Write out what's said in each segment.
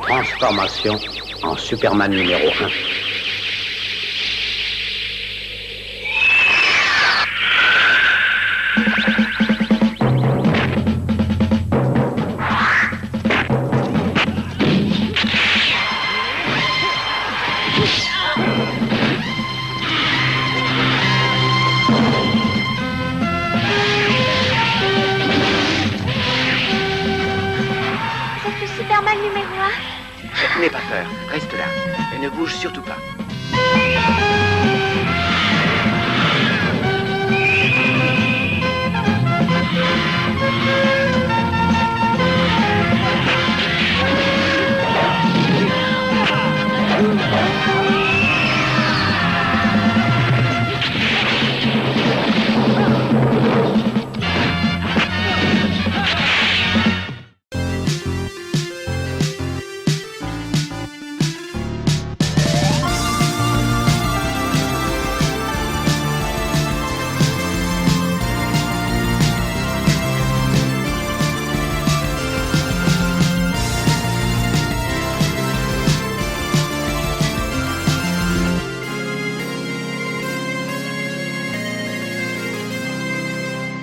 Transformation en Superman numéro 1. Superman numéro 1. N'aie pas peur, reste là. Et ne bouge surtout pas.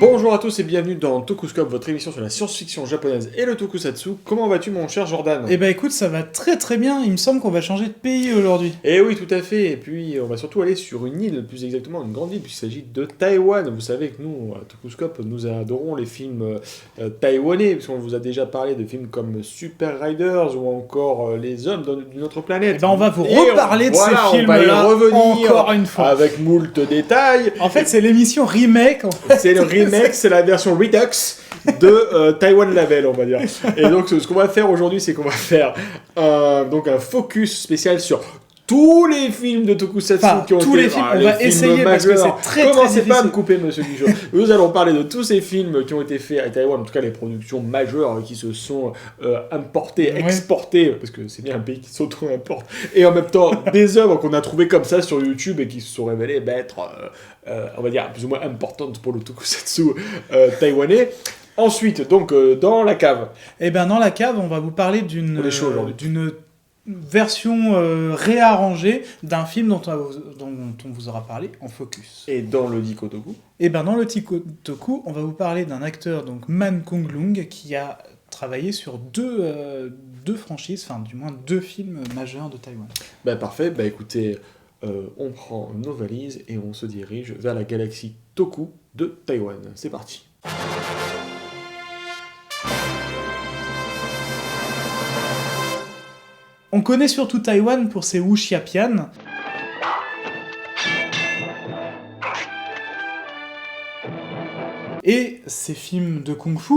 Bonjour à tous et bienvenue dans Tokuscope, votre émission sur la science-fiction japonaise et le tokusatsu. Comment vas-tu mon cher Jordan ? Eh ben écoute, ça va très très bien, il me semble qu'on va changer de pays aujourd'hui. Eh oui, tout à fait, et puis on va surtout aller sur une île, plus exactement une grande île, puisqu'il s'agit de Taïwan. Vous savez que nous, à Tokuscope, nous adorons les films taïwanais, puisqu'on vous a déjà parlé de films comme Super Riders ou encore Les Hommes d'une autre planète. Eh ben on va vous reparler de ces films-là on va y revenir encore une fois. Avec moult détails. En fait, c'est l'émission remake. En fait. C'est le remake, c'est la version Redux de Taiwan Level, on va dire. Et donc, ce qu'on va faire aujourd'hui, c'est qu'on va faire un focus spécial sur tous les films de Tokusatsu qui ont tous été... les films, on va essayer parce que c'est très Commencez difficile. pas à me couper, monsieur Guichot. Nous allons parler de tous ces films qui ont été faits à Taïwan, en tout cas les productions majeures qui se sont importées, exportées, parce que c'est bien un pays qui s'auto-importe, et en même temps des œuvres qu'on a trouvées comme ça sur YouTube et qui se sont révélées être, on va dire, plus ou moins importantes pour le Tokusatsu taïwanais. Ensuite, donc, dans la cave. Eh ben dans la cave, on va vous parler d'une version réarrangée d'un film dont on vous aura parlé en focus. Et dans le Dikotoku. Et ben dans le Dikotoku, on va vous parler d'un acteur, donc Man Kung-lung, qui a travaillé sur deux franchises, enfin du moins deux films majeurs de Taïwan. Bah parfait, bah écoutez, on prend nos valises et on se dirige vers la galaxie Toku de Taïwan. C'est parti. On connaît surtout Taïwan pour ses wuxiapian. Et ses films de kung-fu.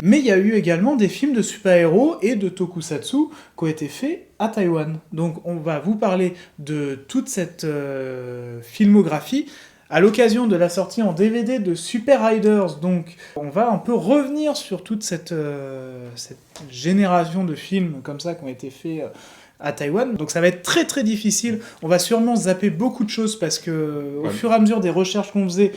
Mais il y a eu également des films de super-héros et de tokusatsu qui ont été faits à Taïwan. Donc on va vous parler de toute cette filmographie à l'occasion de la sortie en DVD de Super Riders. Donc on va un peu revenir sur toute cette génération de films comme ça qui ont été faits à Taïwan. Donc ça va être très très difficile. On va sûrement zapper beaucoup de choses parce que au fur et à mesure des recherches qu'on faisait,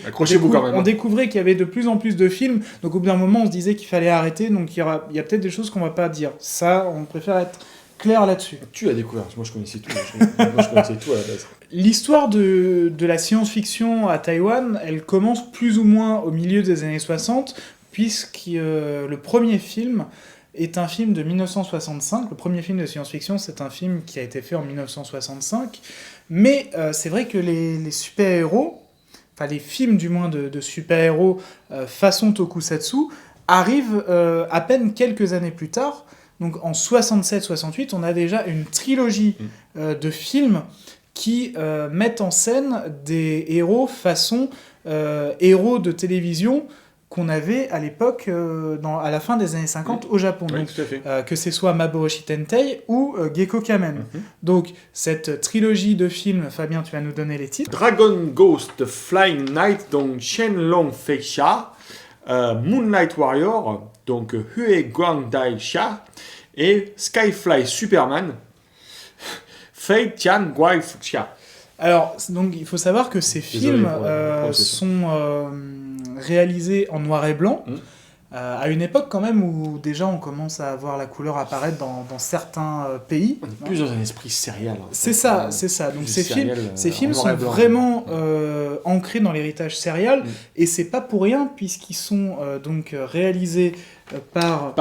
on découvrait qu'il y avait de plus en plus de films. Donc au bout d'un moment, on se disait qu'il fallait arrêter. Donc il y a peut-être des choses qu'on va pas dire. Ça, on préfère être clair là-dessus. Tu as découvert, moi je connaissais tout. Je connaissais tout à la base. L'histoire de la science-fiction à Taïwan, elle commence plus ou moins au milieu des années 60, puisque le premier film est un film de 1965. Le premier film de science-fiction, c'est un film qui a été fait en 1965. Mais c'est vrai que les super-héros, enfin les films du moins de super-héros façon tokusatsu, arrivent à peine quelques années plus tard. Donc en 67-68, on a déjà une trilogie de films qui mettent en scène des héros façon héros de télévision qu'on avait à l'époque, à la fin des années 50 au Japon. Oui, donc, tout à fait. que ce soit Maboroshi Tentei ou Gekko Kamen. Donc cette trilogie de films, Fabien, tu vas nous donner les titres. Dragon Ghost Flying Knight, donc Shenlong Feisha, Moonlight Warrior, donc Hue Guangdai Sha, et Skyfly Superman, Fei Tian Guai Fuxia. Alors, donc, il faut savoir que ces Désolé films pour la prononciation. sont réalisés en noir et blanc, à une époque quand même où déjà on commence à voir la couleur apparaître dans certains pays. On est plus dans un esprit sérial. En C'est fait. ça, c'est ça. Donc Plus ces films, sérial, ces films en noir sont et blanc. vraiment ancrés dans l'héritage sérial, et c'est pas pour rien puisqu'ils sont donc réalisés par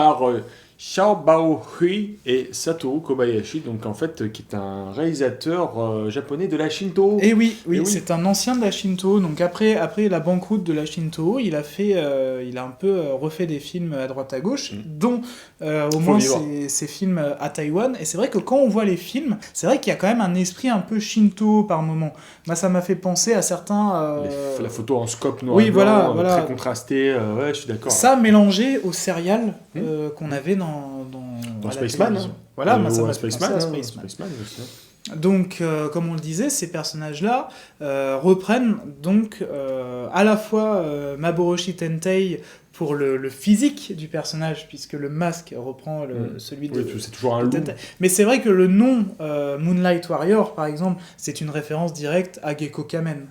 Xiao Baohui et Satoru Kobayashi, donc en fait, qui est un réalisateur japonais de la Shinto. Et oui, Et oui. c'est un ancien de la Shinto. Donc après la banqueroute de la Shinto, il a un peu refait des films à droite à gauche, dont au moins ces films à Taïwan. Et c'est vrai que quand on voit les films, c'est vrai qu'il y a quand même un esprit un peu Shinto par moment. Moi, ça m'a fait penser à certains. La photo en scope noir Oui, et blanc, voilà. très contrastée. Ouais, je suis d'accord. Ça mélangé au serial qu'on avait dans Dans à la Spaceman. télévision. Voilà, moi, ça ou m'a à fait penser Spaceman. à hein, Spaceman. Spaceman aussi. Donc, comme on le disait, ces personnages-là reprennent donc à la fois Maboroshi Tentei pour le physique du personnage, puisque le masque reprend celui de... Oui, c'est toujours un loup. Tentei. Mais c'est vrai que le nom Moonlight Warrior, par exemple, c'est une référence directe à Gekko Kamen,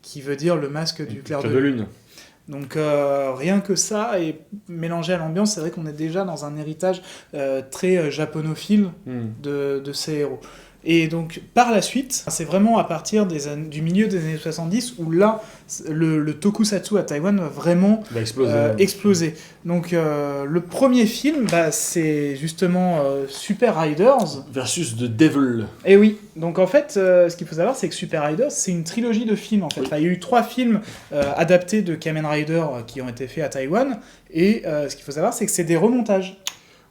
qui veut dire le masque du clair de lune. Donc rien que ça, et mélangé à l'ambiance, c'est vrai qu'on est déjà dans un héritage très japonophile de ces héros. Et donc par la suite, c'est vraiment à partir du milieu des années 70 où là, le tokusatsu à Taïwan va vraiment exploser. Donc le premier film, c'est justement Super Riders. Versus The Devil. Et oui, donc en fait, ce qu'il faut savoir, c'est que Super Riders, c'est une trilogie de films en fait. Oui. Enfin, il y a eu 3 films adaptés de Kamen Rider qui ont été faits à Taïwan, et ce qu'il faut savoir, c'est que c'est des remontages.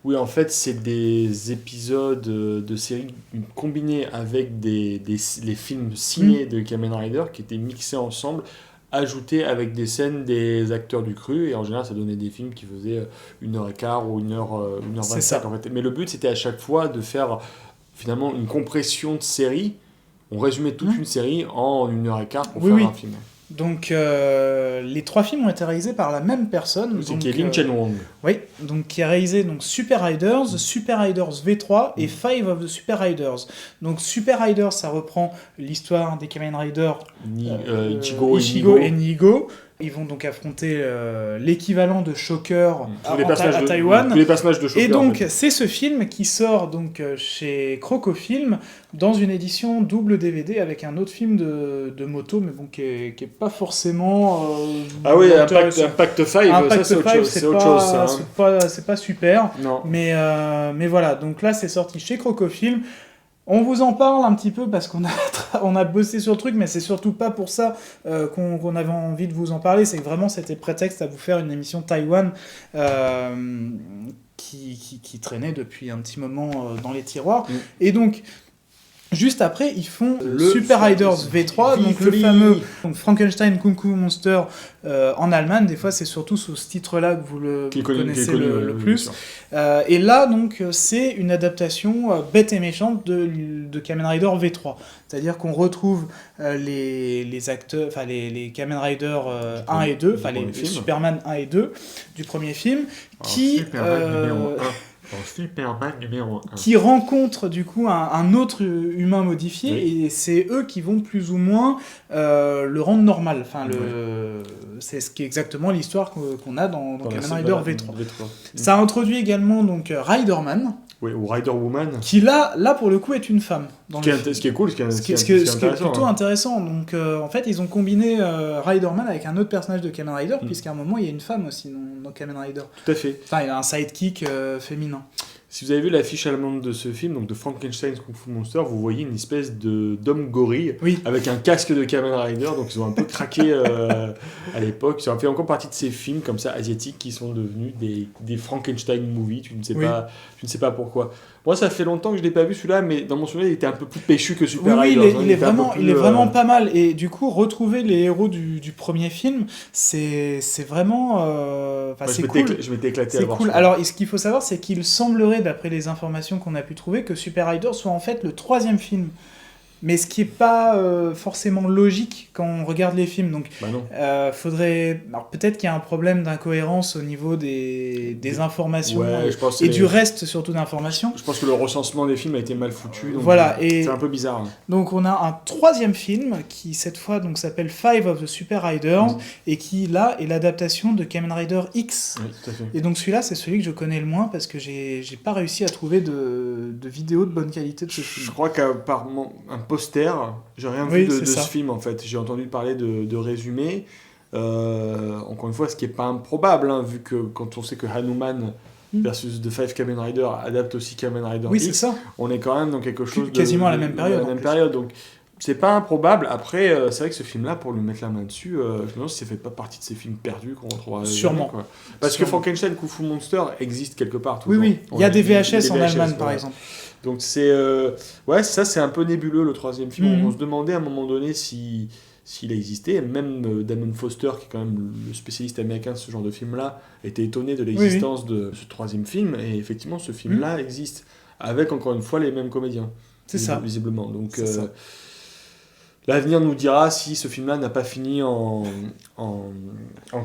Oui, en fait, c'est des épisodes de séries combinés avec les films ciné de Kamen Rider qui étaient mixés ensemble, ajoutés avec des scènes des acteurs du cru, et en général, ça donnait des films qui faisaient 1h15 ou 1h25. C'est ça. En fait. Mais le but, c'était à chaque fois de faire finalement une compression de série. On résumait toute une série en 1h15 pour faire un film. Donc les 3 films ont été réalisés par la même personne. C'est Lin Chen-Wong. Oui, donc qui a réalisé donc Super Riders, Super Riders V3 et Five of the Super Riders. Donc Super Riders, ça reprend l'histoire des Kamen Rider Ichigo et Nigo. Ils vont donc affronter l'équivalent de Shocker à Taïwan. Tous les personnages de Shocker. Et donc, c'est ce film qui sort donc chez Crocofilm dans une édition double DVD avec un autre film de moto, mais bon, qui est pas forcément. Ah oui, Impact 5, ça c'est autre chose. Ça, hein. C'est pas super. Non. Mais voilà, donc là, c'est sorti chez Crocofilm. On vous en parle un petit peu parce qu'on a bossé sur le truc, mais c'est surtout pas pour ça qu'on avait envie de vous en parler. C'est que vraiment, c'était prétexte à vous faire une émission Taïwan qui traînait depuis un petit moment dans les tiroirs. Et donc, juste après, ils font le Super Riders V3, donc le fameux Frankenstein Kung Fu Monster en Allemagne. Des fois, c'est surtout sous ce titre-là que vous le connaissez le plus. Et là, donc, c'est une adaptation bête et méchante de Kamen Rider V3. C'est-à-dire qu'on retrouve les acteurs, enfin les Kamen Rider 1 et 2, enfin les Superman 1 et 2 du premier film, Superman numéro 1. Qui rencontrent du coup un autre humain modifié, et c'est eux qui vont plus ou moins le rendre normal. Enfin, c'est ce qui est exactement l'histoire qu'on a dans Kamen Rider V3. Ça introduit également donc Riderman. Oui, ou Rider Woman. Qui là pour le coup est une femme. Ce qui est cool, ce qui est plutôt intéressant. Donc en fait ils ont combiné Riderman avec un autre personnage de Kamen Rider, puisqu'à un moment il y a une femme aussi dans Kamen Rider. Tout à fait. Enfin il y a un sidekick féminin. Si vous avez vu l'affiche allemande de ce film, donc de Frankenstein's Kung Fu Monster, vous voyez une espèce d'homme gorille avec un casque de Kamen Rider, donc ils ont un peu craqué à l'époque. Ça fait encore partie de ces films comme ça asiatiques qui sont devenus des Frankenstein movies. Tu ne sais pas pourquoi. Moi, ça fait longtemps que je l'ai pas vu celui-là, mais dans mon souvenir, il était un peu plus péchu que Super Riders. Il est vraiment pas mal. Et du coup, retrouver les héros du premier film, c'est vraiment. C'est cool. Je m'étais éclaté à voir. C'est cool. Alors, ce qu'il faut savoir, c'est qu'il semblerait, d'après les informations qu'on a pu trouver, que Super Riders soit en fait le 3e film mais ce qui est pas forcément logique quand on regarde les films. Donc, Bah non. faudrait... Alors, peut-être qu'il y a un problème d'incohérence au niveau des informations Ouais, je pense et que du reste surtout d'informations. Je pense que le recensement des films a été mal foutu. Donc Voilà, et c'est un peu bizarre. donc on a un troisième film qui cette fois donc s'appelle Five of the Super Riders et qui là est l'adaptation de Kamen Rider X. Oui, tout à fait. Et donc celui-là c'est celui que je connais le moins parce que j'ai pas réussi à trouver de vidéos de bonne qualité de ce film. Je crois qu'à part un poster, j'ai rien Oui, vu de c'est ce ça. film en fait. J'ai entendu parler de résumés. Encore une fois, ce qui est pas improbable, hein, vu que quand on sait que Hanuman versus The Five Kamen Rider adapte aussi Kamen Rider Oui, X, c'est ça. on est quand même dans quelque chose de Quasiment à la même période, à la en même plus. période. Donc c'est pas improbable. Après, c'est vrai que ce film-là, pour lui mettre la main dessus, je me demande si ça fait pas partie de ces films perdus qu'on retrouvera Sûrement. jamais, quoi. Parce Sûrement. que Frankenstein Kung Fu Monster existe quelque part. Oui, toujours. oui. Il y a des VHS en Allemagne par voilà. exemple. Donc c'est ouais, ça c'est un peu nébuleux le troisième film. Mhm. On se demandait à un moment donné s'il a existé. Même Damon Foster, qui est quand même le spécialiste américain de ce genre de film-là, était étonné de l'existence de ce troisième film. Et effectivement, ce film-là existe avec encore une fois les mêmes comédiens. C'est ça. Visiblement. Donc C'est ça. l'avenir nous dira si ce film-là n'a pas fini en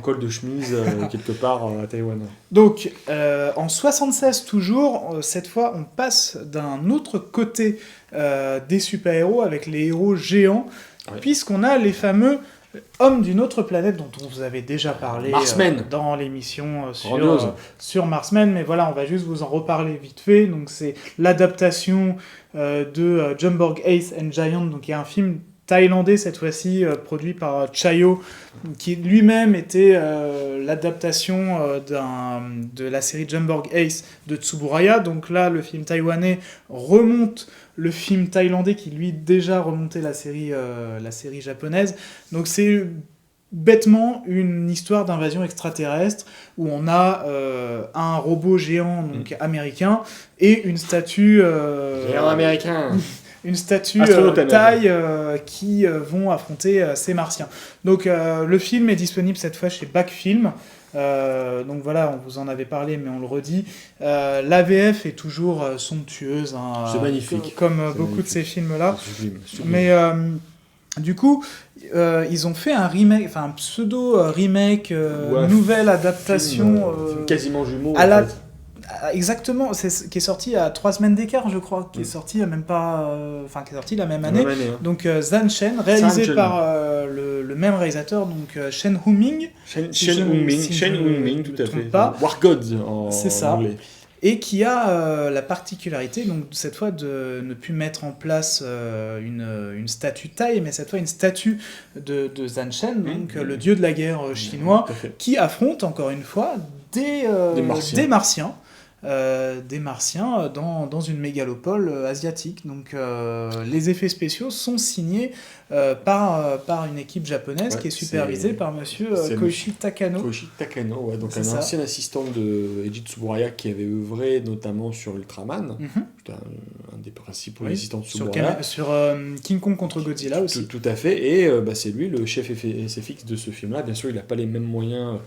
col de chemise quelque part à Taïwan. Donc, en 76 toujours, cette fois, on passe d'un autre côté des super-héros avec les héros géants, Ouais. puisqu'on a les fameux hommes d'une autre planète dont on vous avait déjà parlé Marsmen. dans l'émission Grandiose. sur Marsmen, mais voilà, on va juste vous en reparler vite fait. Donc, c'est l'adaptation de Jumborg Ace and Giant, donc il y a un film thaïlandais cette fois-ci, produit par Chayo, qui lui-même était l'adaptation de la série Jumborg Ace de Tsuburaya. Donc là, le film taïwanais remonte le film thaïlandais qui lui déjà remontait la série japonaise. Donc c'est bêtement une histoire d'invasion extraterrestre où on a un robot géant donc américain et une statue Géant américain. une statue Astronaute taille qui vont affronter ces martiens. Donc le film est disponible cette fois chez Back Film. Donc voilà, on vous en avait parlé, mais on le redit. L'AVF est toujours somptueuse. Hein, C'est magnifique. Comme C'est beaucoup magnifique. de ces films-là. Sublime, sublime. Mais du coup, ils ont fait un remake, enfin un pseudo-remake, Ouais, nouvelle adaptation. Film quasiment jumeau. à en la- fait. Exactement, qui est sorti à 3 semaines d'écart, je crois, qui est sorti même pas, qui est sorti la même année. La même année, hein. Donc Zhan Shen, réalisé Shen. par le même réalisateur, donc Shen Huming, Shen si je Hu-Ming, me tout à trompe fait. pas. War Gods en C'est ça. anglais. et qui a la particularité, donc cette fois, de ne plus mettre en place une statue taille, mais cette fois une statue de Zhan Shen, donc le dieu de la guerre chinois, Tout à fait. qui affronte encore une fois des Martiens. Dans une mégalopole asiatique. Donc les effets spéciaux sont signés par une équipe japonaise qui est supervisée par monsieur Koichi Takano. Koichi Takano, ouais, donc C'est un ça. ancien assistant de Eiji Tsuburaya qui avait œuvré notamment sur Ultraman. C'était un des principaux assistants de Tsuburaya. Sur King Kong contre Godzilla aussi. Tout à fait, et c'est lui le chef SFX de ce film-là. Bien sûr, il n'a pas les mêmes moyens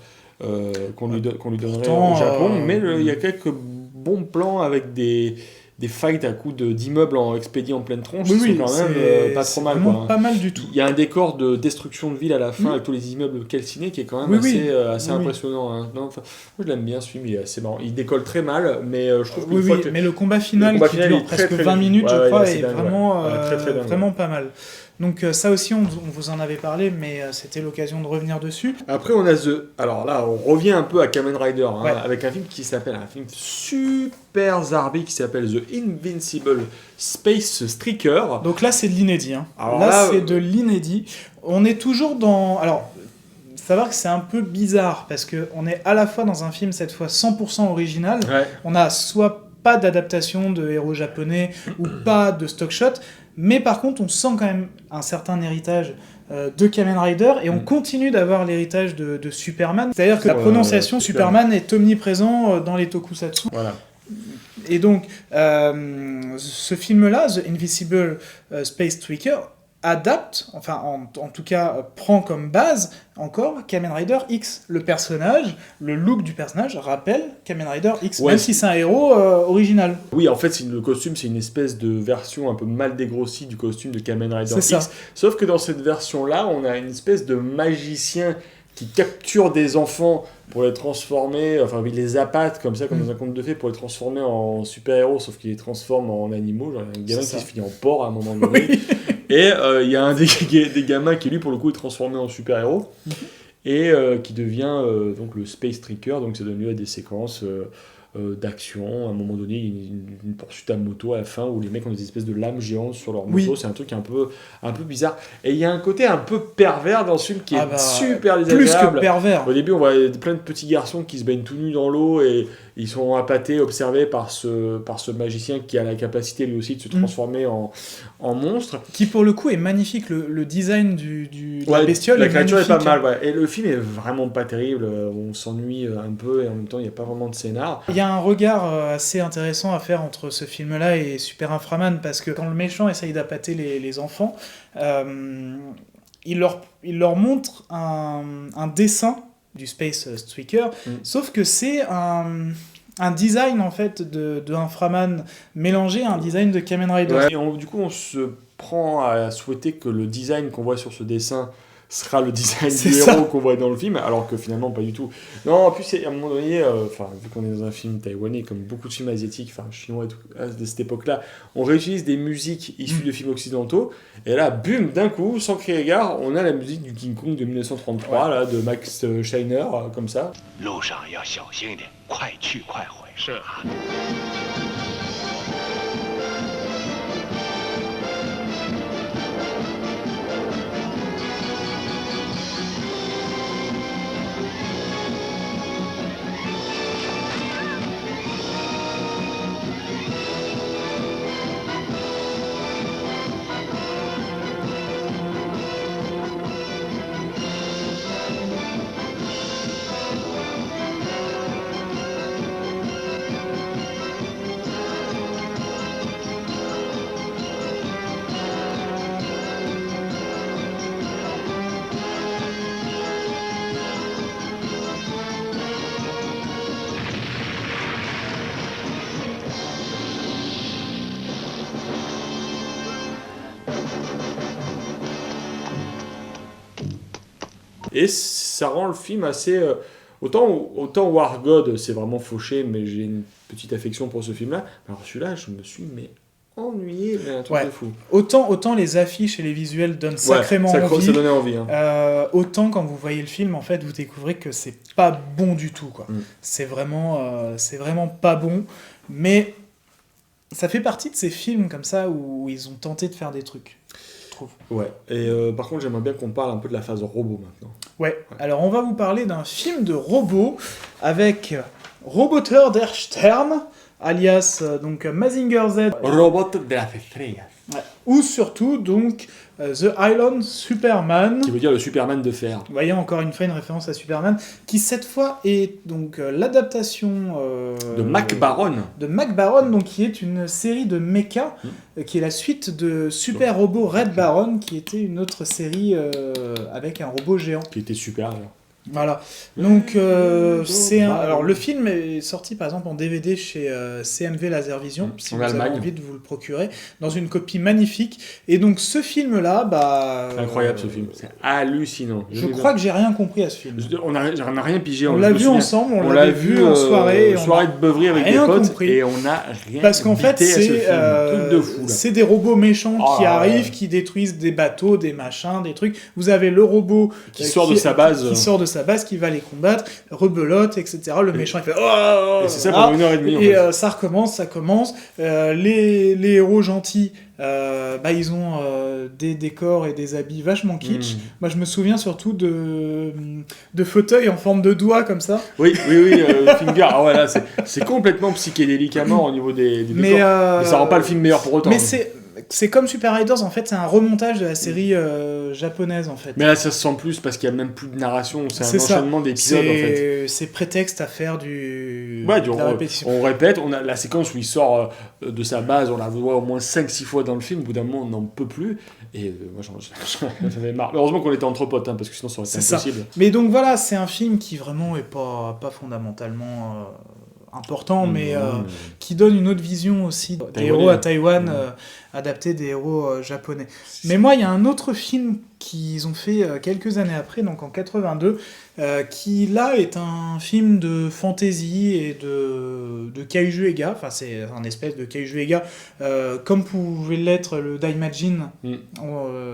qu'on lui donnerait Pourtant, au Japon, mais il y a quelques bons plans avec des fights à coups d'immeubles expédiés en pleine tronche qui sont quand même pas trop mal. Vraiment pas mal du tout. Il y a un décor de destruction de ville à la fin avec tous les immeubles calcinés qui est quand même assez impressionnant. Hein. Non, moi je l'aime bien ce film, il est assez marrant. Il décolle très mal, mais je trouve que mais le combat final qui dure presque 20 minutes, je crois, est vraiment, vraiment pas mal. Donc ça aussi, on vous en avait parlé, mais c'était l'occasion de revenir dessus. Après, on a Alors là, on revient un peu à Kamen Rider, avec un film qui s'appelle, un film super zarbi qui s'appelle The Invincible Space Striker. Donc là, c'est de l'inédit. Hein. Alors là, c'est de l'inédit. On est toujours dans... Alors, savoir que c'est un peu bizarre, parce qu'on est à la fois dans un film, cette fois, 100% original. Ouais. On a soit pas d'adaptation de héros japonais, ou pas de stock shot, mais par contre, on sent quand même un certain héritage de Kamen Rider, et on continue d'avoir l'héritage de Superman. C'est-à-dire que la prononciation Superman est omniprésent dans les tokusatsu. Voilà. Et donc, ce film-là, The Invisible Space Striker, adapte, enfin en tout cas prend comme base encore Kamen Rider X. Le personnage, le look du personnage rappelle Kamen Rider X, même si c'est un héros original. Oui, en fait, le costume, c'est une espèce de version un peu mal dégrossie du costume de Kamen Rider X. Ça. Sauf que dans cette version-là, on a une espèce de magicien qui capture des enfants pour les transformer, enfin il les appâte comme ça, comme dans un conte de fées, pour les transformer en super-héros, sauf qu'il les transforme en animaux, genre un gamin qui se finit en porc à un moment donné. Oui. Et il y a un des gamins qui lui pour le coup est transformé en super-héros, et qui devient donc le Space Tricker, donc ça donne lieu à des séquences d'action. À un moment donné, il y a une poursuite à moto à la fin où les mecs ont des espèces de lames géantes sur leur moto. C'est un truc un peu bizarre. Et il y a un côté un peu pervers dans ce film qui est super désagréable. Plus que pervers. Au début, on voit plein de petits garçons qui se baignent tout nus dans l'eau et ils sont appâtés, observés par ce magicien qui a la capacité lui aussi de se transformer en monstre. Qui pour le coup est magnifique, le design de la bestiole. La créature est pas mal, ouais. Et le film est vraiment pas terrible, on s'ennuie un peu et en même temps il n'y a pas vraiment de scénar. Il y a un regard assez intéressant à faire entre ce film-là et Super Inframan, parce que quand le méchant essaye d'appâter les enfants, il leur montre un dessin du Space Striker, sauf que c'est un design en fait de Inframan mélangé à un design de Kamen Rider. Ouais, et du coup on se prend à souhaiter que le design qu'on voit sur ce dessin sera le design du héros qu'on voit dans le film, alors que finalement pas du tout. Non, en plus à un moment donné, vu qu'on est dans un film taïwanais, comme beaucoup de films asiatiques, chinois et tout, de cette époque-là, on réutilise des musiques issues de films occidentaux, et là, bum, d'un coup, sans crier gare, on a la musique du King Kong de 1933, là, de Max Scheiner, comme ça. 路上要小心一点，快去快回。是啊。Et ça rend le film assez... Autant War God, c'est vraiment fauché, mais j'ai une petite affection pour ce film-là. Alors celui-là, je me suis ennuyé, mais un truc de fou. Autant les affiches et les visuels donnent sacrément envie. Ça donnait envie. Hein. Autant quand vous voyez le film, en fait, vous découvrez que c'est pas bon du tout, quoi. C'est vraiment pas bon, mais ça fait partie de ces films comme ça où ils ont tenté de faire des trucs. Ouais, et par contre j'aimerais bien qu'on parle un peu de la phase robot maintenant. Ouais, alors on va vous parler d'un film de robot avec Roboter der Stern, alias donc Mazinger Z. Robot de las estrellas. Ouais. Ou surtout donc The Island Superman. Qui veut dire le Superman de fer. Vous voyez encore une fois une référence à Superman, qui cette fois est donc l'adaptation de Mac Baron. De Mac Baron, donc qui est une série de mecha, qui est la suite de Super Robot Red Baron, qui était une autre série avec un robot géant. Qui était super alors. Voilà, donc alors le film est sorti par exemple en DVD chez CMV Laservision, si vous avez envie de vous le procurer, dans une copie magnifique, et donc ce film-là, incroyable ce film, c'est hallucinant. Je crois que j'ai rien compris à ce film. On n'a rien pigé. On l'a vu ensemble, on l'a vu en soirée. Soirée de beuverie avec des potes, et on n'a rien parce qu'en fait, c'est des robots méchants qui arrivent, qui détruisent des bateaux, des machins, des trucs. Vous avez le robot qui sort de sa base, qui va les combattre, rebelote, etc. Le méchant il fait oh, et c'est ça pendant 1h30. Et ça commence. Les héros gentils, ils ont des décors et des habits vachement kitsch. Moi je me souviens surtout de fauteuils en forme de doigts comme ça. Oui, Finger. Ah ouais, là c'est complètement psychédélique à mort au niveau des décors. Mais ça rend pas le film meilleur pour autant. Mais c'est comme Super Riders, en fait, c'est un remontage de la série japonaise, en fait. Mais là, ça se sent plus parce qu'il n'y a même plus de narration, c'est un enchaînement d'épisodes, en fait. C'est prétexte à faire du de la répétition. On répète, on a la séquence où il sort de sa base, on la voit au moins 5-6 fois dans le film, au bout d'un moment on n'en peut plus, et moi j'en avais marre. Heureusement qu'on était entre potes, parce que sinon ça aurait été impossible. Ça. Mais donc voilà, c'est un film qui vraiment est pas fondamentalement important, mais qui donne une autre vision aussi des héros à Taïwan, adaptés des héros japonais. Mais moi, il y a un autre film qu'ils ont fait quelques années après, donc en 82, qui là est un film de fantasy et de kaiju ega, enfin c'est un espèce de kaiju ega, comme pouvait l'être le Daimajin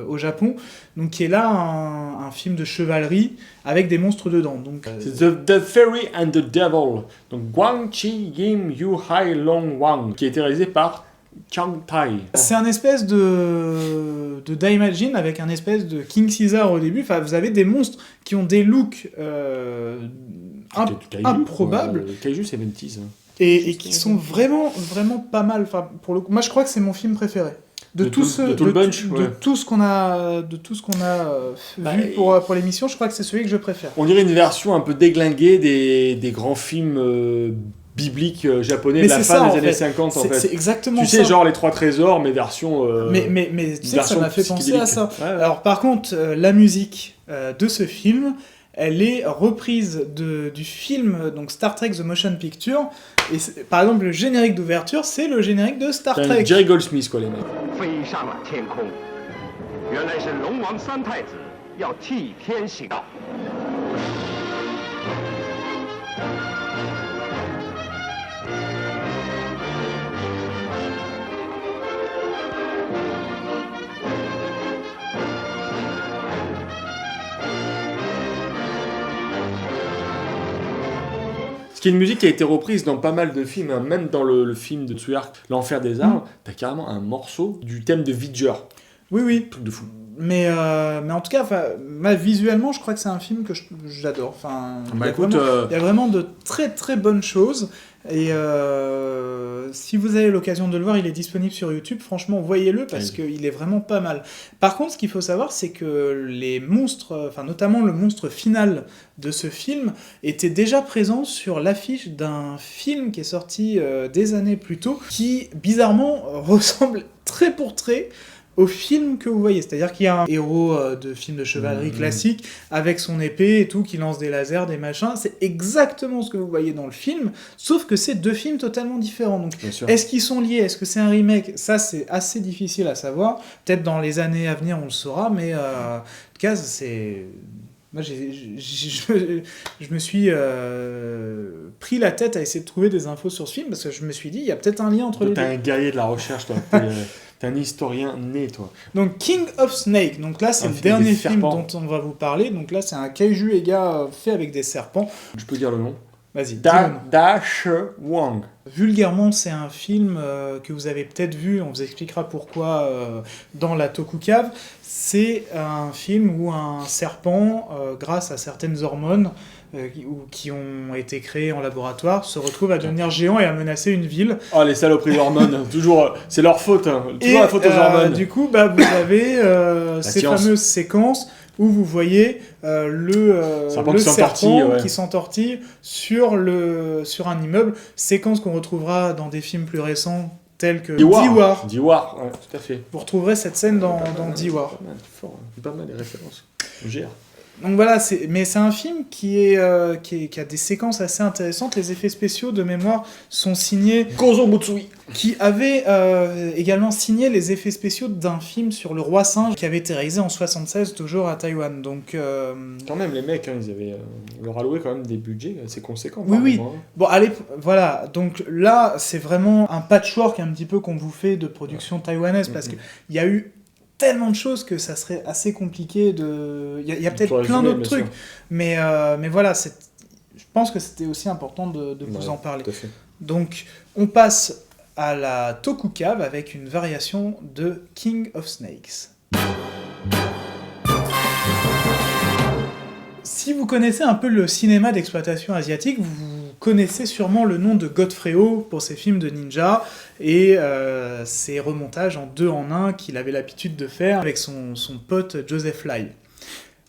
au Japon, donc qui est là un film de chevalerie avec des monstres dedans. Donc, c'est The Fairy and the Devil, donc Guang Chi Yim Yu Hai Long Wang, qui a été réalisé par Chang Tai. C'est un espèce de Daimajin avec un espèce de King Caesar au début. Enfin, vous avez des monstres qui ont des looks improbables. Kaiju, c'est 26. Et qui sont vraiment pas mal. Enfin, pour le coup, moi, je crois que c'est mon film préféré. De tout ce qu'on a vu pour l'émission, je crois que c'est celui que je préfère. On dirait une version un peu déglinguée des grands films biblique japonais de la fin des années 50 en fait. C'est exactement ça. Tu sais, genre les 3 trésors, mais version. Mais tu sais que ça m'a fait penser à ça. Ouais. Alors par contre, la musique de ce film, elle est reprise du film donc Star Trek The Motion Picture. Et par exemple, le générique d'ouverture, c'est le générique de Star Trek. Jerry Goldsmith, quoi, les mecs. C'est une musique qui a été reprise dans pas mal de films, hein. Même dans le film de Tsuyark, L'Enfer des Arbres, t'as carrément un morceau du thème de Vidger. Oui. Truc de fou. Mais en tout cas, visuellement, je crois que c'est un film que j'adore. Enfin, il y a vraiment de très très bonnes choses. Et si vous avez l'occasion de le voir, il est disponible sur YouTube. Franchement, voyez-le parce qu'il est vraiment pas mal. Par contre, ce qu'il faut savoir, c'est que les monstres, notamment le monstre final de ce film, était déjà présent sur l'affiche d'un film qui est sorti des années plus tôt, qui bizarrement ressemble trait pour trait au film que vous voyez. C'est-à-dire qu'il y a un héros de film de chevalerie classique avec son épée et tout, qui lance des lasers, des machins. C'est exactement ce que vous voyez dans le film, sauf que c'est 2 films totalement différents. Donc, est-ce qu'ils sont liés ? Est-ce que c'est un remake ? Ça, c'est assez difficile à savoir. Peut-être dans les années à venir, on le saura, mais en tout cas, c'est... Moi, je me suis pris la tête à essayer de trouver des infos sur ce film, parce que je me suis dit, il y a peut-être un lien entre les deux. T'es un guerrier de la recherche, toi. T'es un historien né, toi. Donc, King of Snake. Donc là, c'est le dernier film dont on va vous parler. Donc là, c'est un kaiju ega fait avec des serpents. Je peux dire le nom ? Vas-y. Dash Wang. Vulgairement, c'est un film que vous avez peut-être vu, on vous expliquera pourquoi dans la Tokucave. C'est un film où un serpent, grâce à certaines hormones qui ont été créées en laboratoire, se retrouve à devenir géant et à menacer une ville. Oh, les saloperies d'hormones, toujours, c'est leur faute, hein. Toujours la faute aux hormones. Du coup, vous avez ces fameuses séquences où vous voyez le serpent qui s'entortille sur un immeuble, séquence qu'on retrouvera dans des films plus récents tels que D-War. D-War, ouais, tout à fait. Vous retrouverez cette scène dans D-War. Pas mal les références. On gère. Donc voilà, mais c'est un film qui a des séquences assez intéressantes. Les effets spéciaux de mémoire sont signés Gozo Mutsui, qui avait également signé les effets spéciaux d'un film sur le roi singe qui avait été réalisé en 76, toujours à Taïwan. Donc quand même, les mecs, ils avaient leur alloué quand même des budgets assez conséquents. Oui. Bon, allez, voilà. Donc là, c'est vraiment un patchwork un petit peu qu'on vous fait de production taïwanaise, parce qu'il y a eu tellement de choses que ça serait assez compliqué de... Il y a peut-être plein d'autres trucs, mais voilà, je pense que c'était aussi important de vous en parler. Donc, on passe à la Tokucave avec une variation de King of Snakes. Si vous connaissez un peu le cinéma d'exploitation asiatique, vous connaissez sûrement le nom de Godfrey Ho pour ses films de ninja et ses remontages en 2 en 1 qu'il avait l'habitude de faire avec son pote Joseph Lai.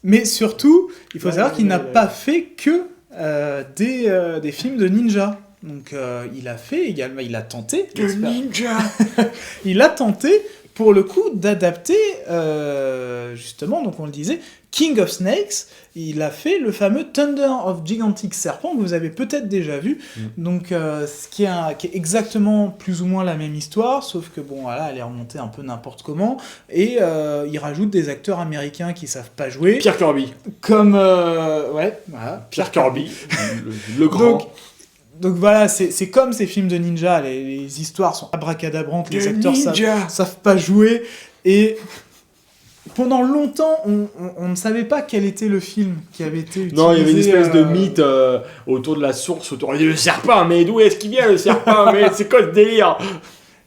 Mais surtout, il faut savoir qu'il n'a pas fait que des films de ninja. Donc il a fait également, il a tenté. Le ninja. Il a tenté, pour le coup, d'adapter, justement, donc on le disait, King of Snakes. Il a fait le fameux Thunder of Gigantic Serpent que vous avez peut-être déjà vu. Donc, ce qui est exactement plus ou moins la même histoire, sauf que bon, voilà, elle est remontée un peu n'importe comment. Et il rajoute des acteurs américains qui savent pas jouer. Pierre Kirby. Comme ouais, voilà, Pierre Kirby, le grand. Donc voilà, c'est comme ces films de ninja, les histoires sont abracadabrantes, les acteurs savent pas jouer, et pendant longtemps, on ne savait pas quel était le film qui avait été utilisé. Non, il y avait une espèce de mythe autour de la source, autour du serpent, mais d'où est-ce qu'il vient le serpent? Mais c'est quoi ce délire?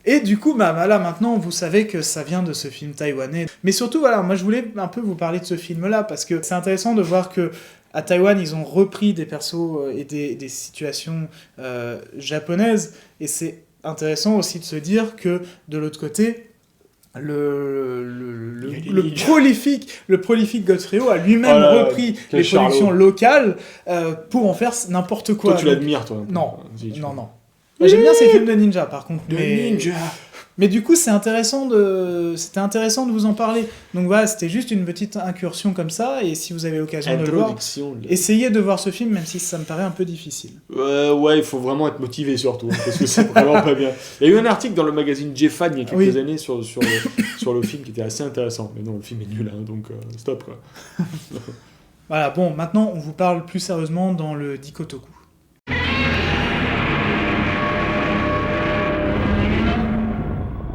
Et du coup, bah là, maintenant, vous savez que ça vient de ce film taïwanais. Mais surtout, voilà, moi je voulais un peu vous parler de ce film-là, parce que c'est intéressant de voir que à Taïwan, ils ont repris des persos et des situations japonaises, et c'est intéressant aussi de se dire que, de l'autre côté, le prolifique Godfrey-Ho a lui-même repris les productions locales pour en faire n'importe quoi. Toi, tu l'admires, toi? Non. Moi, j'aime bien ces films de ninja, par contre. Ninja. Mais du coup, c'était intéressant de vous en parler. Donc voilà, c'était juste une petite incursion comme ça, et si vous avez l'occasion de le voir, essayez de voir ce film, même si ça me paraît un peu difficile. Ouais, il faut vraiment être motivé surtout, parce que c'est vraiment pas bien. Il y a eu un article dans le magazine J-Fan il y a quelques années sur le film qui était assez intéressant, mais non, le film est nul, hein, donc stop quoi. Voilà, bon, maintenant on vous parle plus sérieusement dans le Dikotoku.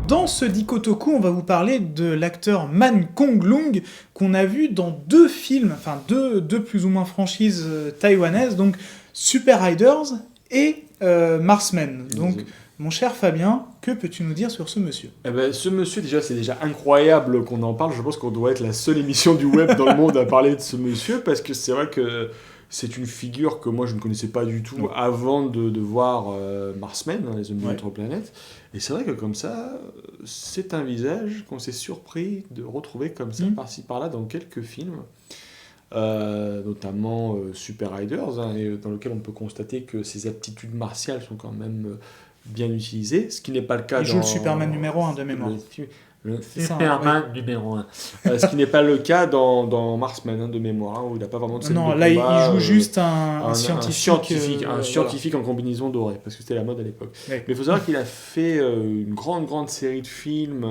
Dans ce Dikotoku, on va vous parler de l'acteur Man Kong-lung, qu'on a vu dans deux films, enfin deux plus ou moins franchises taïwanaises, donc Super Riders et Marksman. Donc, mon cher Fabien, que peux-tu nous dire sur ce monsieur? Ce monsieur, déjà, c'est déjà incroyable qu'on en parle. Je pense qu'on doit être la seule émission du web dans le monde à parler de ce monsieur, parce que c'est vrai que c'est une figure que moi je ne connaissais pas du tout avant de voir Marksman, les zombies d'autres planètes. Et c'est vrai que comme ça, c'est un visage qu'on s'est surpris de retrouver comme ça, par-ci par-là, dans quelques films. Notamment Super Riders, hein, et dans lequel on peut constater que ses aptitudes martiales sont quand même bien utilisées, ce qui n'est pas le cas Il joue le Superman numéro 1 de mémoire. Le Superman numéro 1. Ce qui n'est pas le cas dans Marksman, hein, de mémoire, hein, où il n'a pas vraiment de scène de combat. Non, là il joue juste un scientifique. Un scientifique en combinaison dorée, parce que c'était la mode à l'époque. Ouais. Mais il faut savoir qu'il a fait une grande série de films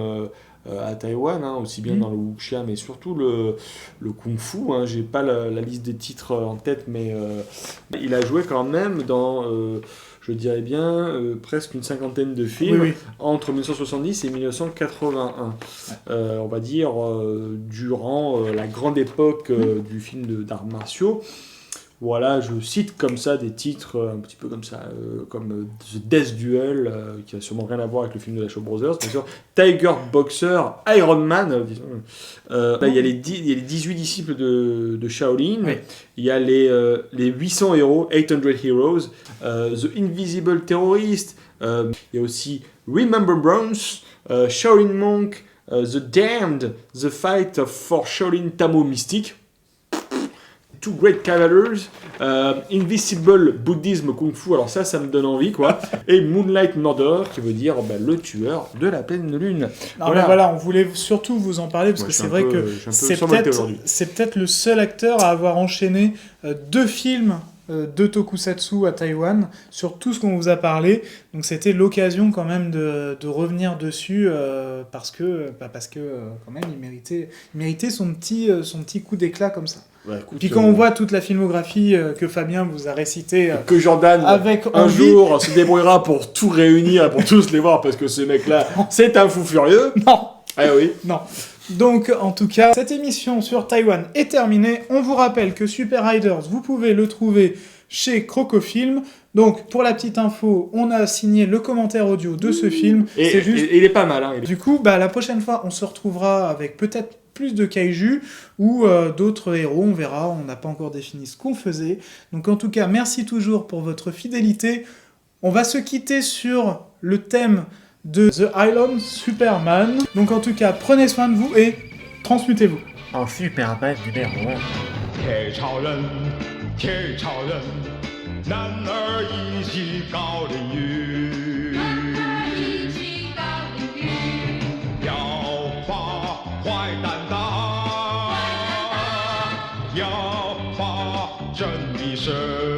à Taïwan, hein, aussi bien dans le wuxia, mais surtout le kung-fu. Hein. J'ai pas la liste des titres en tête, mais il a joué quand même dans... je dirais bien, presque une cinquantaine de films entre 1970 et 1981. On va dire durant la grande époque du film d'arts martiaux. Voilà, je cite comme ça des titres un petit peu comme ça, comme The Death Duel, qui a sûrement rien à voir avec le film de la Shaw Brothers, bien sûr, Tiger Boxer, Iron Man, là, il y a les 18 disciples de Shaolin, il y a les 800 héros, 800 Heroes, The Invisible Terrorist, il y a aussi Remember Bronze, Shaolin Monk, The Damned, The Fight for Shaolin Tamo Mystic, Two Great Cavaliers, Invisible Buddhism Kung Fu, alors ça me donne envie, quoi, et Moonlight Murder, qui veut dire le tueur de la pleine lune. Voilà, on voulait surtout vous en parler, parce que c'est vrai que c'est peut-être le seul acteur à avoir enchaîné deux films de tokusatsu à Taïwan, sur tout ce qu'on vous a parlé, donc c'était l'occasion quand même de revenir dessus, parce que quand même il méritait son petit coup d'éclat comme ça. Ouais, écoute, puis quand on voit toute la filmographie que Fabien vous a récitée, que Jordan un jour se débrouillera pour tout réunir, pour tous les voir, parce que ce mec-là, c'est un fou furieux. Non. Ah oui. Non. Donc, en tout cas, cette émission sur Taïwan est terminée. On vous rappelle que Super Riders, vous pouvez le trouver chez Crocofilm. Donc, pour la petite info, on a signé le commentaire audio de ce film. Et il est pas mal. Hein, Du coup, la prochaine fois, on se retrouvera avec peut-être plus de kaiju ou d'autres héros, on verra, on n'a pas encore défini ce qu'on faisait. Donc en tout cas, merci toujours pour votre fidélité. On va se quitter sur le thème de The Island Superman. Donc en tout cas, prenez soin de vous et transmutez-vous. En Superman numéro 1. 男儿一起高凌云，要把坏蛋打，要把正义伸。